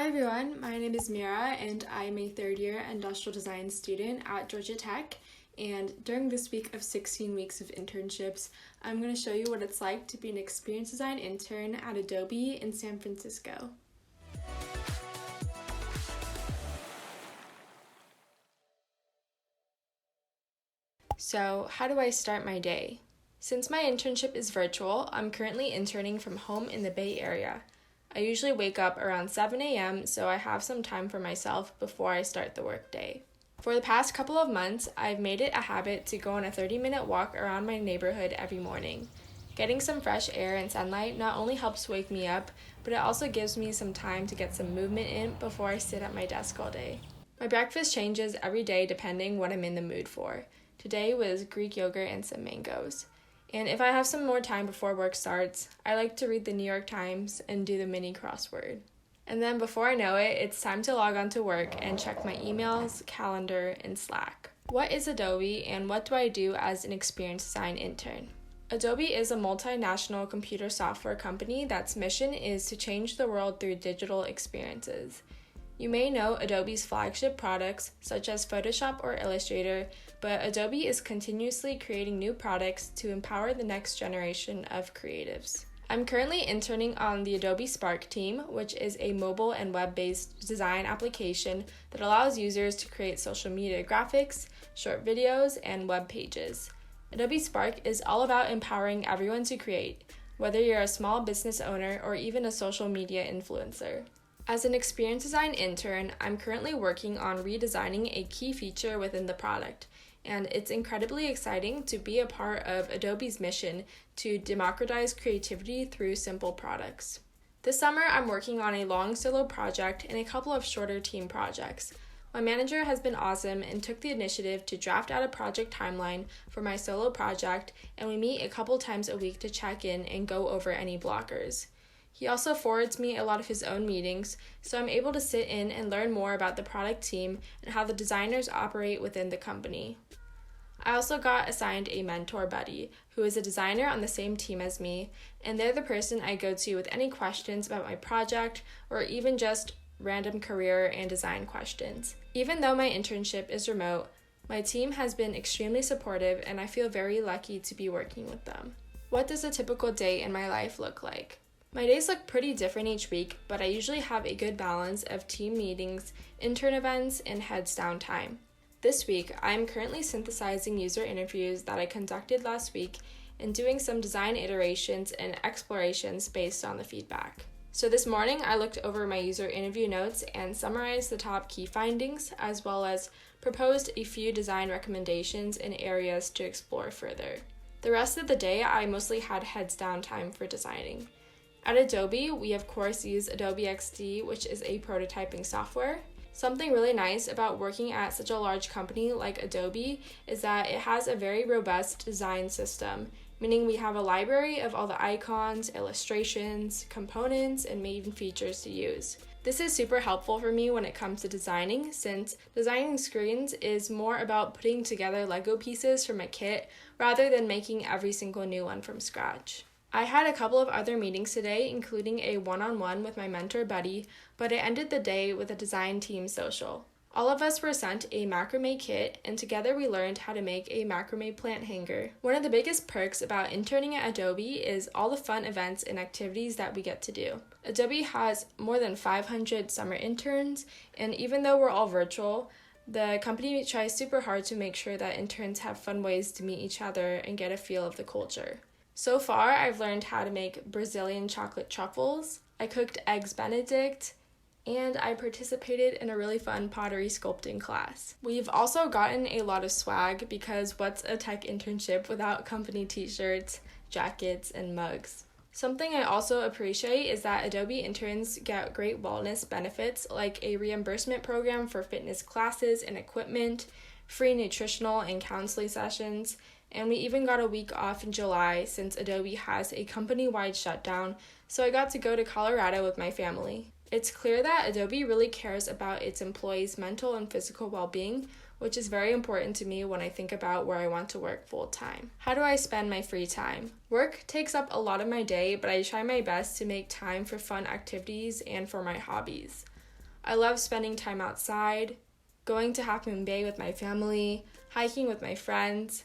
Hi everyone, my name is Mira and I'm a third year industrial design student at Georgia Tech. And during this week of 16 weeks of internships, I'm going to show you what it's like to be an experience design intern at Adobe in San Francisco. So, how do I start my day? Since my internship is virtual, I'm currently interning from home in the Bay Area. I usually wake up around 7 a.m., so I have some time for myself before I start the workday. For the past couple of months, I've made it a habit to go on a 30-minute walk around my neighborhood every morning. Getting some fresh air and sunlight not only helps wake me up, but it also gives me some time to get some movement in before I sit at my desk all day. My breakfast changes every day depending what I'm in the mood for. Today was Greek yogurt and some mangoes. And if I have some more time before work starts, I like to read the New York Times and do the mini crossword. And then before I know it, it's time to log on to work and check my emails, calendar, and Slack. What is Adobe and what do I do as an experience design intern? Adobe is a multinational computer software company that's mission is to change the world through digital experiences. You may know Adobe's flagship products, such as Photoshop or Illustrator, but Adobe is continuously creating new products to empower the next generation of creatives. I'm currently interning on the Adobe Spark team, which is a mobile and web-based design application that allows users to create social media graphics, short videos, and web pages. Adobe Spark is all about empowering everyone to create, whether you're a small business owner or even a social media influencer. As an experience design intern, I'm currently working on redesigning a key feature within the product, and it's incredibly exciting to be a part of Adobe's mission to democratize creativity through simple products. This summer, I'm working on a long solo project and a couple of shorter team projects. My manager has been awesome and took the initiative to draft out a project timeline for my solo project, and we meet a couple times a week to check in and go over any blockers. He also forwards me a lot of his own meetings, so I'm able to sit in and learn more about the product team and how the designers operate within the company. I also got assigned a mentor buddy, who is a designer on the same team as me, and they're the person I go to with any questions about my project or even just random career and design questions. Even though my internship is remote, my team has been extremely supportive and I feel very lucky to be working with them. What does a typical day in my life look like? My days look pretty different each week, but I usually have a good balance of team meetings, intern events, and heads down time. This week, I'm currently synthesizing user interviews that I conducted last week and doing some design iterations and explorations based on the feedback. So this morning, I looked over my user interview notes and summarized the top key findings, as well as proposed a few design recommendations and areas to explore further. The rest of the day, I mostly had heads down time for designing. At Adobe, we of course use Adobe XD, which is a prototyping software. Something really nice about working at such a large company like Adobe is that it has a very robust design system, meaning we have a library of all the icons, illustrations, components, and main features to use. This is super helpful for me when it comes to designing, since designing screens is more about putting together Lego pieces from a kit rather than making every single new one from scratch. I had a couple of other meetings today, including a one-on-one with my mentor buddy, but I ended the day with a design team social. All of us were sent a macrame kit, and together we learned how to make a macrame plant hanger. One of the biggest perks about interning at Adobe is all the fun events and activities that we get to do. Adobe has more than 500 summer interns, and even though we're all virtual, the company tries super hard to make sure that interns have fun ways to meet each other and get a feel of the culture. So far, I've learned how to make Brazilian chocolate truffles, I cooked eggs Benedict, and I participated in a really fun pottery sculpting class. We've also gotten a lot of swag because what's a tech internship without company t-shirts, jackets, and mugs? Something I also appreciate is that Adobe interns get great wellness benefits like a reimbursement program for fitness classes and equipment, free nutritional and counseling sessions, and we even got a week off in July since Adobe has a company-wide shutdown, so I got to go to Colorado with my family. It's clear that Adobe really cares about its employees' mental and physical well-being, which is very important to me when I think about where I want to work full-time. How do I spend my free time? Work takes up a lot of my day, but I try my best to make time for fun activities and for my hobbies. I love spending time outside, going to Half Moon Bay with my family, hiking with my friends,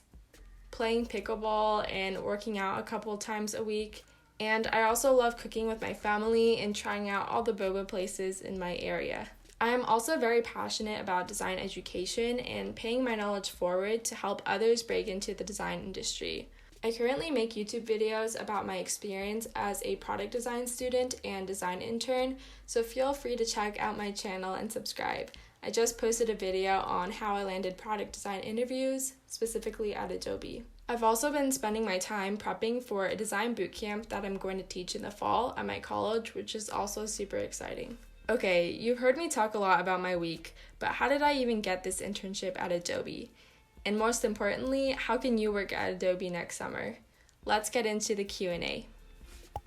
playing pickleball, and working out a couple times a week. And I also love cooking with my family and trying out all the boba places in my area. I am also very passionate about design education and paying my knowledge forward to help others break into the design industry. I currently make YouTube videos about my experience as a product design student and design intern, so feel free to check out my channel and subscribe. I just posted a video on how I landed product design interviews, specifically at Adobe. I've also been spending my time prepping for a design bootcamp that I'm going to teach in the fall at my college, which is also super exciting. Okay, you've heard me talk a lot about my week, but how did I even get this internship at Adobe? And most importantly, how can you work at Adobe next summer? Let's get into the Q&A.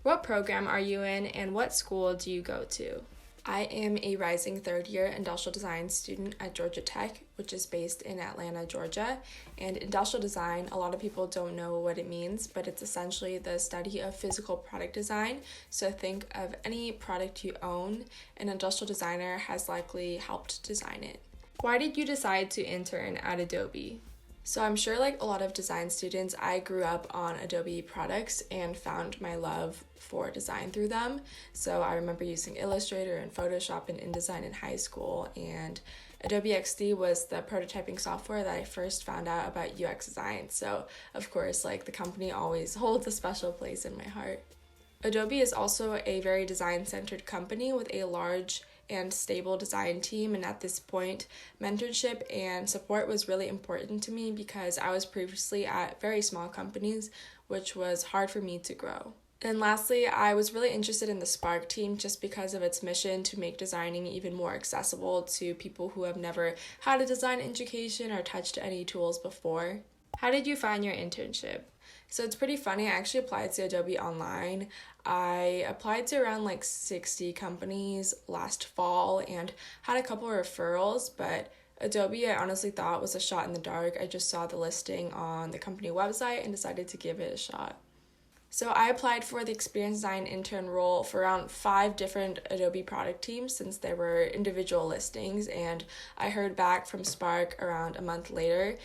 What program are you in and what school do you go to? I am a rising third-year industrial design student at Georgia Tech, which is based in Atlanta, Georgia. And industrial design, a lot of people don't know what it means, but it's essentially the study of physical product design. So think of any product you own, an industrial designer has likely helped design it. Why did you decide to intern at Adobe? So I'm sure like a lot of design students, I grew up on Adobe products and found my love for design through them. So I remember using Illustrator and Photoshop and InDesign in high school, and Adobe XD was the prototyping software that I first found out about UX design. So of course, like the company always holds a special place in my heart. Adobe is also a very design-centered company with a large and stable design team, and at this point, mentorship and support was really important to me because I was previously at very small companies, which was hard for me to grow. And lastly, I was really interested in the Spark team just because of its mission to make designing even more accessible to people who have never had a design education or touched any tools before. How did you find your internship? So it's pretty funny, I actually applied to Adobe online. I applied to around like 60 companies last fall and had a couple of referrals, but Adobe I honestly thought was a shot in the dark. I just saw the listing on the company website and decided to give it a shot. So I applied for the experience design intern role for around 5 different Adobe product teams since there were individual listings, and I heard back from Spark around a month later.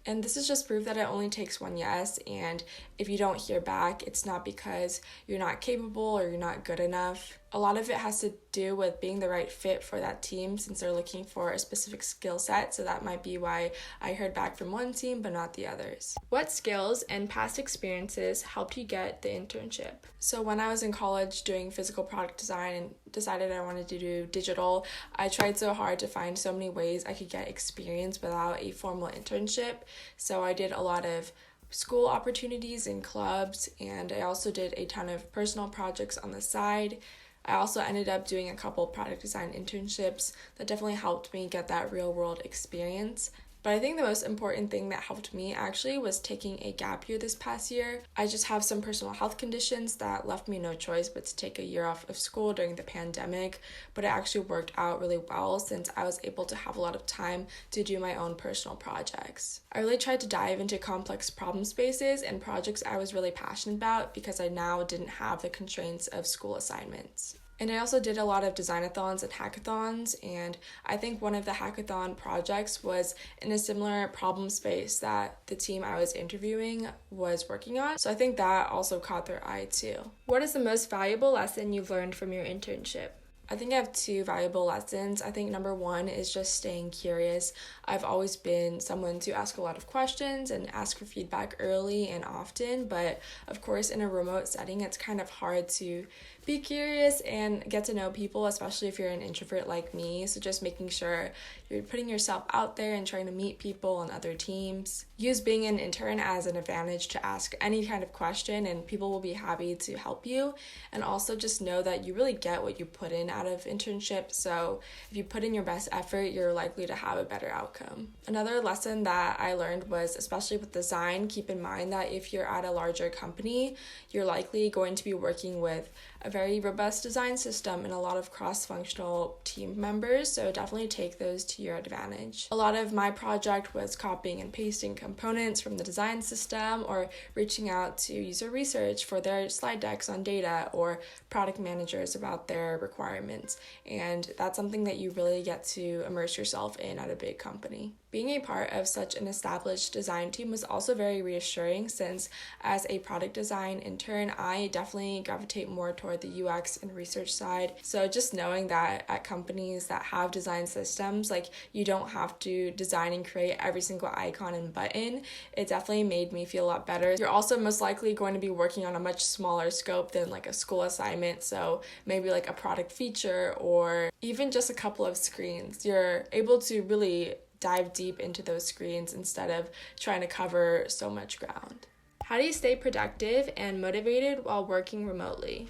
And this is just proof that it only takes one yes, and if you don't hear back, it's not because you're not capable or you're not good enough. A lot of it has to do with being the right fit for that team since they're looking for a specific skill set, so that might be why I heard back from one team but not the others. What skills and past experiences helped you get the internship? So when I was in college doing physical product design and decided I wanted to do digital, I tried so hard to find so many ways I could get experience without a formal internship. So I did a lot of school opportunities in clubs, and I also did a ton of personal projects on the side. I also ended up doing a couple product design internships that definitely helped me get that real world experience. But I think the most important thing that helped me actually was taking a gap year this past year. I just have some personal health conditions that left me no choice but to take a year off of school during the pandemic, but it actually worked out really well since I was able to have a lot of time to do my own personal projects. I really tried to dive into complex problem spaces and projects I was really passionate about because I now didn't have the constraints of school assignments. And I also did a lot of designathons and hackathons, and I think one of the hackathon projects was in a similar problem space that the team I was interviewing was working on, so I think that also caught their eye too. What is the most valuable lesson you've learned from your internship? I think I have 2 valuable lessons. I think number 1 is just staying curious. I've always been someone to ask a lot of questions and ask for feedback early and often, but of course in a remote setting it's kind of hard to be curious and get to know people, especially if you're an introvert like me. So just making sure you're putting yourself out there and trying to meet people on other teams. Use being an intern as an advantage to ask any kind of question and people will be happy to help you. And also just know that you really get what you put in out of internship. So if you put in your best effort, you're likely to have a better outcome. Another lesson that I learned was, especially with design, keep in mind that if you're at a larger company, you're likely going to be working with a very robust design system and a lot of cross-functional team members, so definitely take those to your advantage. A lot of my project was copying and pasting components from the design system or reaching out to user research for their slide decks on data or product managers about their requirements, and that's something that you really get to immerse yourself in at a big company. Being a part of such an established design team was also very reassuring, since as a product design intern, I definitely gravitate more toward the UX and research side. So just knowing that at companies that have design systems, like, you don't have to design and create every single icon and button, it definitely made me feel a lot better. You're also most likely going to be working on a much smaller scope than like a school assignment, so maybe like a product feature or even just a couple of screens. You're able to really dive deep into those screens instead of trying to cover so much ground. How do you stay productive and motivated while working remotely?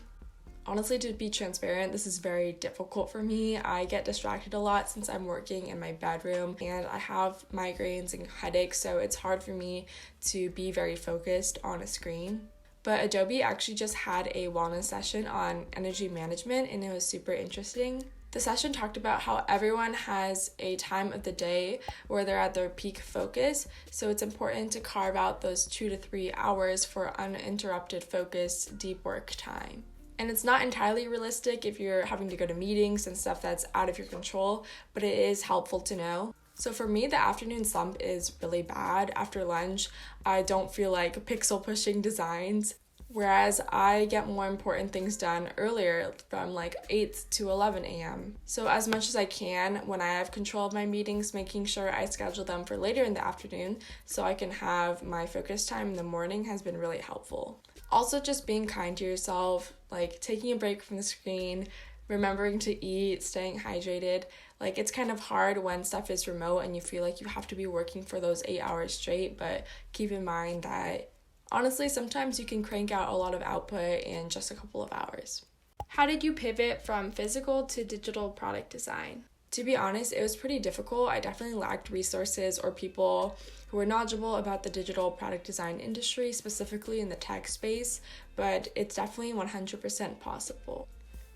Honestly, to be transparent, this is very difficult for me. I get distracted a lot since I'm working in my bedroom and I have migraines and headaches, so it's hard for me to be very focused on a screen. But Adobe actually just had a wellness session on energy management and it was super interesting. The session talked about how everyone has a time of the day where they're at their peak focus, so it's important to carve out those 2 to 3 hours for uninterrupted focus, deep work time. And it's not entirely realistic if you're having to go to meetings and stuff that's out of your control, but it is helpful to know. So for me, the afternoon slump is really bad. After lunch, I don't feel like pixel pushing designs, whereas I get more important things done earlier from like 8 to 11 a.m. So as much as I can, when I have control of my meetings, making sure I schedule them for later in the afternoon so I can have my focus time in the morning has been really helpful. Also, just being kind to yourself, like taking a break from the screen, remembering to eat, staying hydrated. Like, it's kind of hard when stuff is remote and you feel like you have to be working for those 8 hours straight, but keep in mind that honestly, sometimes you can crank out a lot of output in just a couple of hours. How did you pivot from physical to digital product design? To be honest, it was pretty difficult. I definitely lacked resources or people who were knowledgeable about the digital product design industry, specifically in the tech space, but it's definitely 100% possible.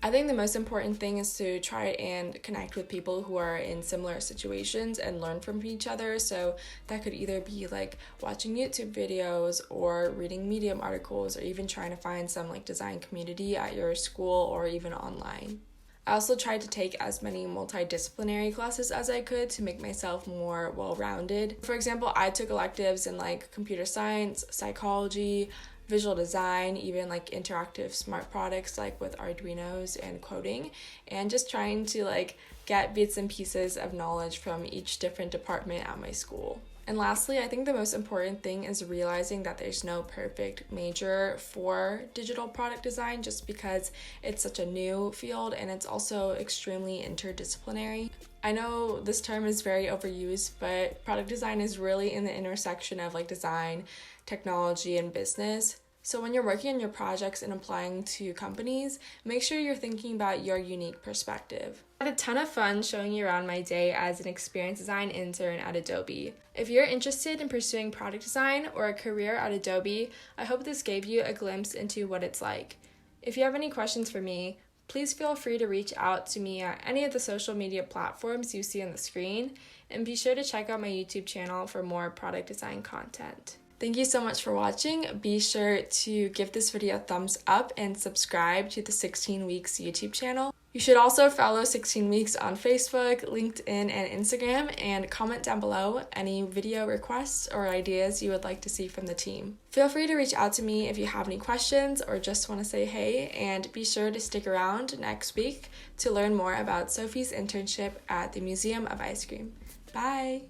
I think the most important thing is to try and connect with people who are in similar situations and learn from each other. So that could either be like watching YouTube videos or reading Medium articles or even trying to find some like design community at your school or even online. I also tried to take as many multidisciplinary classes as I could to make myself more well-rounded. For example, I took electives in like computer science, psychology, visual design, even like interactive smart products like with Arduinos and coding, and just trying to like get bits and pieces of knowledge from each different department at my school. And lastly, I think the most important thing is realizing that there's no perfect major for digital product design just because it's such a new field and it's also extremely interdisciplinary. I know this term is very overused, but product design is really in the intersection of like design, technology, and business. So when you're working on your projects and applying to companies, make sure you're thinking about your unique perspective. I had a ton of fun showing you around my day as an experience design intern at Adobe. If you're interested in pursuing product design or a career at Adobe, I hope this gave you a glimpse into what it's like. If you have any questions for me, please feel free to reach out to me at any of the social media platforms you see on the screen, and be sure to check out my YouTube channel for more product design content. Thank you so much for watching. Be sure to give this video a thumbs up and subscribe to the 16 Weeks YouTube channel. You should also follow 16 Weeks on Facebook, LinkedIn, and Instagram, and comment down below any video requests or ideas you would like to see from the team. Feel free to reach out to me if you have any questions or just want to say hey, and be sure to stick around next week to learn more about Sophie's internship at the Museum of Ice Cream. Bye!